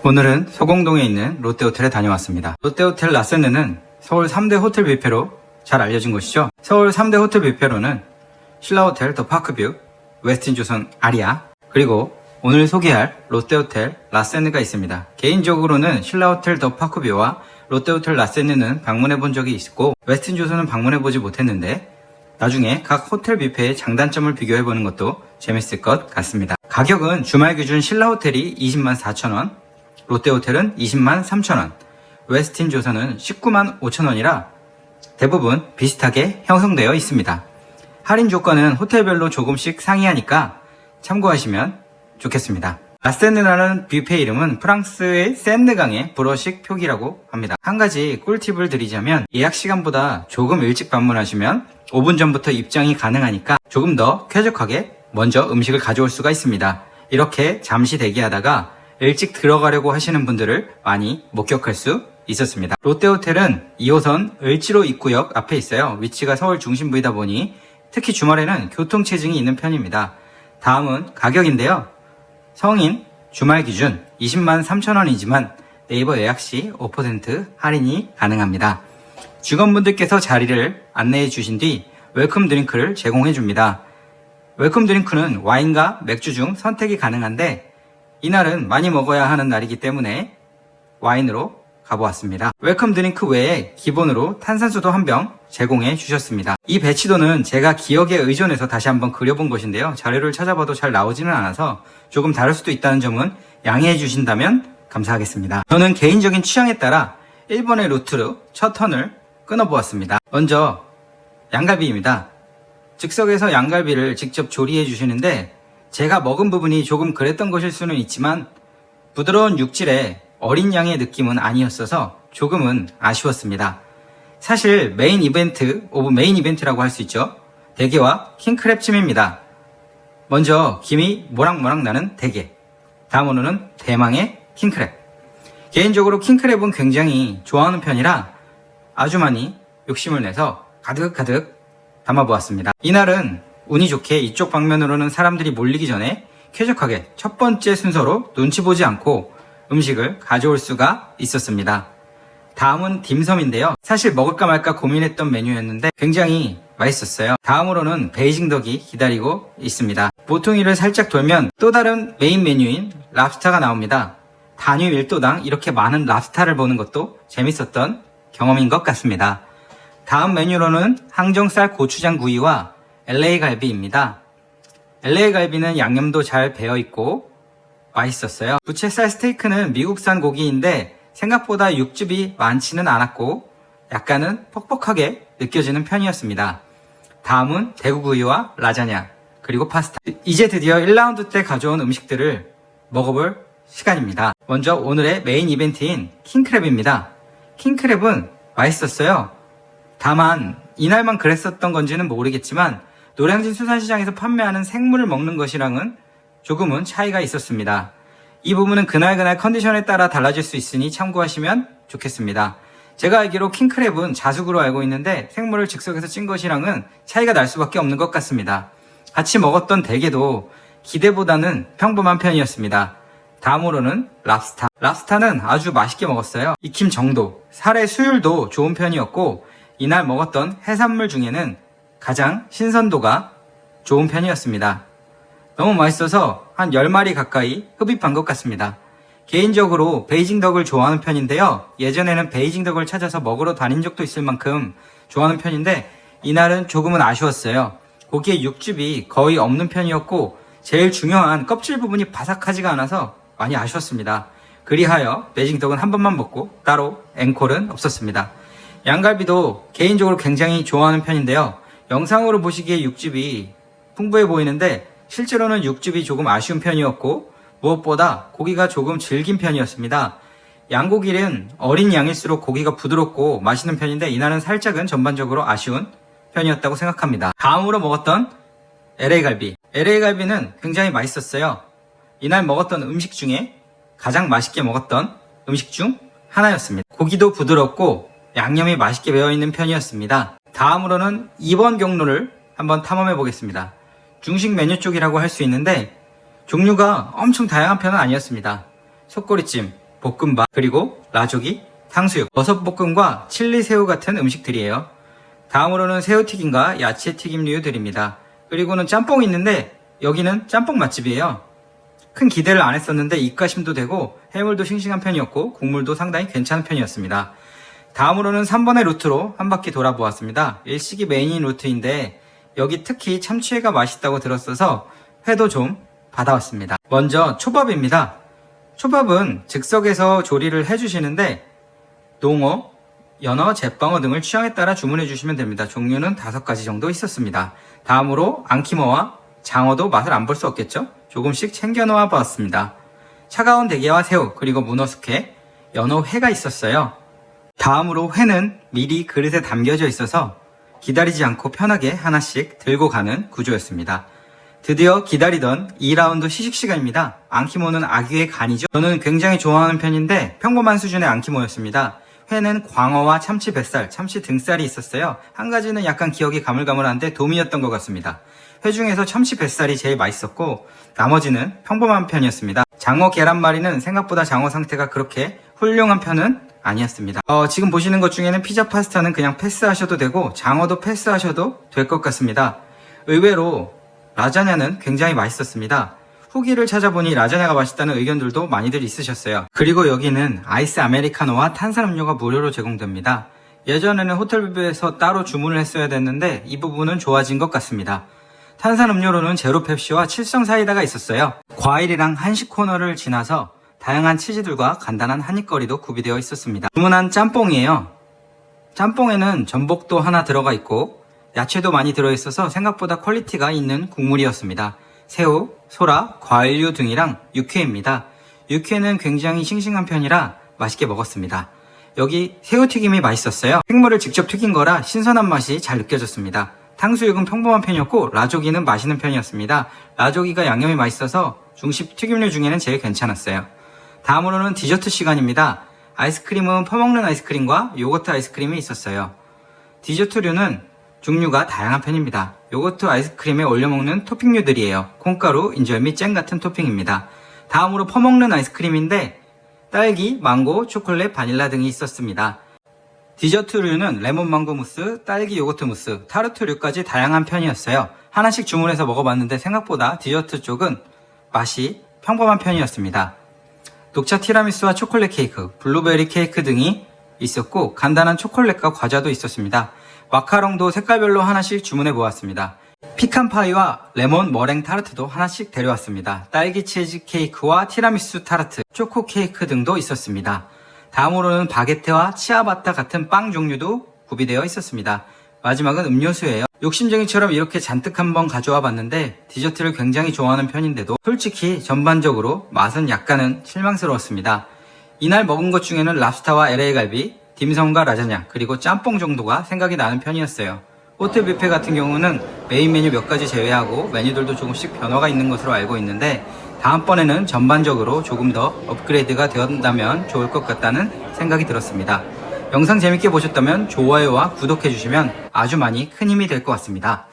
오늘은 서공동에 있는 롯데호텔에 다녀왔습니다. 롯데호텔 라센느는 서울 3대 호텔 뷔페로 잘 알려진 곳이죠. 서울 3대 호텔 뷔페로는 신라호텔 더 파크뷰, 웨스틴조선 아리아, 그리고 오늘 소개할 롯데호텔 라센느가 있습니다. 개인적으로는 신라호텔 더 파크뷰와 롯데호텔 라센느는 방문해본 적이 있고 웨스틴조선은 방문해보지 못했는데 나중에 각 호텔 뷔페의 장단점을 비교해보는 것도 재밌을 것 같습니다. 가격은 주말 기준 신라호텔이 20만 4천원, 롯데호텔은 20만 3천원, 웨스틴조선은 19만 5천원이라 대부분 비슷하게 형성되어 있습니다. 할인 조건은 호텔별로 조금씩 상이하니까 참고하시면 좋겠습니다. 라센느라는 뷔페 이름은 프랑스의 센느강의 불어식 표기라고 합니다. 한 가지 꿀팁을 드리자면 예약 시간보다 조금 일찍 방문하시면 5분 전부터 입장이 가능하니까 조금 더 쾌적하게 먼저 음식을 가져올 수가 있습니다. 이렇게 잠시 대기하다가 일찍 들어가려고 하시는 분들을 많이 목격할 수 있었습니다. 롯데호텔은 2호선 을지로 입구역 앞에 있어요. 위치가 서울 중심부이다 보니 특히 주말에는 교통체증이 있는 편입니다. 다음은 가격인데요. 성인 주말 기준 20만 3천원이지만 네이버 예약 시 5% 할인이 가능합니다. 직원분들께서 자리를 안내해 주신 뒤 웰컴 드링크를 제공해 줍니다. 웰컴 드링크는 와인과 맥주 중 선택이 가능한데 이날은 많이 먹어야 하는 날이기 때문에 와인으로 가보았습니다. 웰컴 드링크 외에 기본으로 탄산수도 한 병 제공해 주셨습니다. 이 배치도는 제가 기억에 의존해서 다시 한번 그려본 것인데요. 자료를 찾아봐도 잘 나오지는 않아서 조금 다를 수도 있다는 점은 양해해 주신다면 감사하겠습니다. 저는 개인적인 취향에 따라 1번의 루트로 첫 턴을 끊어보았습니다. 먼저 양갈비입니다. 즉석에서 양갈비를 직접 조리해 주시는데 제가 먹은 부분이 조금 그랬던 것일 수는 있지만 부드러운 육질에 어린 양의 느낌은 아니었어서 조금은 아쉬웠습니다. 사실 메인 이벤트 오브 메인 이벤트라고 할 수 있죠. 대게와 킹크랩찜입니다. 먼저 김이 모락모락 나는 대게, 다음으로는 대망의 킹크랩. 개인적으로 킹크랩은 굉장히 좋아하는 편이라 아주 많이 욕심을 내서 가득가득 담아보았습니다. 이날은 운이 좋게 이쪽 방면으로는 사람들이 몰리기 전에 쾌적하게 첫 번째 순서로 눈치 보지 않고 음식을 가져올 수가 있었습니다. 다음은 딤섬인데요. 사실 먹을까 말까 고민했던 메뉴였는데 굉장히 맛있었어요. 다음으로는 베이징 덕이 기다리고 있습니다. 모퉁이를 살짝 돌면 또 다른 메인 메뉴인 랍스타가 나옵니다. 단위 밀도당 이렇게 많은 랍스타를 보는 것도 재밌었던 경험인 것 같습니다. 다음 메뉴로는 항정살 고추장 구이와 LA 갈비입니다. LA 갈비는 양념도 잘 배어있고 맛있었어요. 부채살 스테이크는 미국산 고기인데 생각보다 육즙이 많지는 않았고 약간은 퍽퍽하게 느껴지는 편이었습니다. 다음은 대구구이와 라자냐 그리고 파스타. 이제 드디어 1라운드 때 가져온 음식들을 먹어볼 시간입니다. 먼저 오늘의 메인 이벤트인 킹크랩입니다. 킹크랩은 맛있었어요. 다만 이날만 그랬었던 건지는 모르겠지만 노량진 수산시장에서 판매하는 생물을 먹는 것이랑은 조금은 차이가 있었습니다. 이 부분은 그날 컨디션에 따라 달라질 수 있으니 참고하시면 좋겠습니다. 제가 알기로 킹크랩은 자숙으로 알고 있는데 생물을 즉석에서 찐 것이랑은 차이가 날 수밖에 없는 것 같습니다. 같이 먹었던 대게도 기대보다는 평범한 편이었습니다. 다음으로는 랍스타. 랍스타는 아주 맛있게 먹었어요. 익힘 정도, 살의 수율도 좋은 편이었고 이날 먹었던 해산물 중에는 가장 신선도가 좋은 편이었습니다. 너무 맛있어서 한 10마리 가까이 흡입한 것 같습니다. 개인적으로 베이징 덕을 좋아하는 편인데요. 예전에는 베이징 덕을 찾아서 먹으러 다닌 적도 있을 만큼 좋아하는 편인데 이날은 조금은 아쉬웠어요. 고기의 육즙이 거의 없는 편이었고 제일 중요한 껍질 부분이 바삭하지가 않아서 많이 아쉬웠습니다. 그리하여 베이징 덕은 한 번만 먹고 따로 앵콜은 없었습니다. 양갈비도 개인적으로 굉장히 좋아하는 편인데요. 영상으로 보시기에 육즙이 풍부해 보이는데 실제로는 육즙이 조금 아쉬운 편이었고 무엇보다 고기가 조금 질긴 편이었습니다. 양고기는 어린 양일수록 고기가 부드럽고 맛있는 편인데 이날은 살짝은 전반적으로 아쉬운 편이었다고 생각합니다. 다음으로 먹었던 LA 갈비. LA 갈비는 굉장히 맛있었어요. 이날 먹었던 음식 중에 가장 맛있게 먹었던 음식 중 하나였습니다. 고기도 부드럽고 양념이 맛있게 배어있는 편이었습니다. 다음으로는 2번 경로를 한번 탐험해 보겠습니다. 중식 메뉴 쪽이라고 할 수 있는데 종류가 엄청 다양한 편은 아니었습니다. 속꼬리찜, 볶음밥, 그리고 라조기, 탕수육, 버섯볶음과 칠리새우 같은 음식들이에요. 다음으로는 새우튀김과 야채튀김류들입니다. 그리고는 짬뽕이 있는데 여기는 짬뽕 맛집이에요. 큰 기대를 안 했었는데 입가심도 되고 해물도 싱싱한 편이었고 국물도 상당히 괜찮은 편이었습니다. 다음으로는 3번의 루트로 한 바퀴 돌아보았습니다. 일식이 메인인 루트인데 여기 특히 참치회가 맛있다고 들었어서 회도 좀 받아왔습니다. 먼저 초밥입니다. 초밥은 즉석에서 조리를 해주시는데 농어, 연어, 제빵어 등을 취향에 따라 주문해 주시면 됩니다. 종류는 5가지 정도 있었습니다. 다음으로 앙키머와 장어도 맛을 안 볼 수 없겠죠? 조금씩 챙겨 놓아 보았습니다. 차가운 대게와 새우, 그리고 문어 숙회, 연어 회가 있었어요. 다음으로 회는 미리 그릇에 담겨져 있어서 기다리지 않고 편하게 하나씩 들고 가는 구조였습니다. 드디어 기다리던 2라운드 시식 시간입니다. 앙키모는 아귀의 간이죠. 저는 굉장히 좋아하는 편인데 평범한 수준의 앙키모였습니다. 회는 광어와 참치 뱃살, 참치 등살이 있었어요. 한 가지는 약간 기억이 가물가물한데 도미였던 것 같습니다. 회 중에서 참치 뱃살이 제일 맛있었고 나머지는 평범한 편이었습니다. 장어 계란말이는 생각보다 장어 상태가 그렇게 훌륭한 편은 아니었습니다. 지금 보시는 것 중에는 피자 파스타는 그냥 패스하셔도 되고 장어도 패스하셔도 될 것 같습니다. 의외로 라자냐는 굉장히 맛있었습니다. 후기를 찾아보니 라자냐가 맛있다는 의견들도 많이들 있으셨어요. 그리고 여기는 아이스 아메리카노와 탄산음료가 무료로 제공됩니다. 예전에는 호텔뷰에서 따로 주문을 했어야 됐는데 이 부분은 좋아진 것 같습니다. 탄산음료로는 제로 펩시와 칠성 사이다가 있었어요. 과일이랑 한식 코너를 지나서 다양한 치즈들과 간단한 한입거리도 구비되어 있었습니다. 주문한 짬뽕이에요. 짬뽕에는 전복도 하나 들어가 있고 야채도 많이 들어있어서 생각보다 퀄리티가 있는 국물이었습니다. 새우, 소라, 과일류 등이랑 육회입니다. 육회는 굉장히 싱싱한 편이라 맛있게 먹었습니다. 여기 새우튀김이 맛있었어요. 생물을 직접 튀긴 거라 신선한 맛이 잘 느껴졌습니다. 탕수육은 평범한 편이었고 라조기는 맛있는 편이었습니다. 라조기가 양념이 맛있어서 중식 튀김류 중에는 제일 괜찮았어요. 다음으로는 디저트 시간입니다. 아이스크림은 퍼먹는 아이스크림과 요거트 아이스크림이 있었어요. 디저트류는 종류가 다양한 편입니다. 요거트 아이스크림에 올려먹는 토핑류들이에요. 콩가루, 인절미, 잼 같은 토핑입니다. 다음으로 퍼먹는 아이스크림인데 딸기, 망고, 초콜릿, 바닐라 등이 있었습니다. 디저트류는 레몬 망고 무스, 딸기 요거트 무스, 타르트류까지 다양한 편이었어요. 하나씩 주문해서 먹어봤는데 생각보다 디저트 쪽은 맛이 평범한 편이었습니다. 녹차 티라미수와 초콜릿 케이크, 블루베리 케이크 등이 있었고 간단한 초콜릿과 과자도 있었습니다. 마카롱도 색깔별로 하나씩 주문해 보았습니다. 피칸파이와 레몬 머랭 타르트도 하나씩 데려왔습니다. 딸기 치즈 케이크와 티라미수 타르트, 초코 케이크 등도 있었습니다. 다음으로는 바게트와 치아바타 같은 빵 종류도 구비되어 있었습니다. 마지막은 음료수예요. 욕심쟁이처럼 이렇게 잔뜩 한번 가져와 봤는데 디저트를 굉장히 좋아하는 편인데도 솔직히 전반적으로 맛은 약간은 실망스러웠습니다. 이날 먹은 것 중에는 랍스타와 LA 갈비, 딤섬과 라자냐, 그리고 짬뽕 정도가 생각이 나는 편이었어요. 호텔 뷔페 같은 경우는 메인 메뉴 몇 가지 제외하고 메뉴들도 조금씩 변화가 있는 것으로 알고 있는데 다음번에는 전반적으로 조금 더 업그레이드가 되었다면 좋을 것 같다는 생각이 들었습니다. 영상 재밌게 보셨다면 좋아요와 구독해주시면 아주 많이 큰 힘이 될 것 같습니다.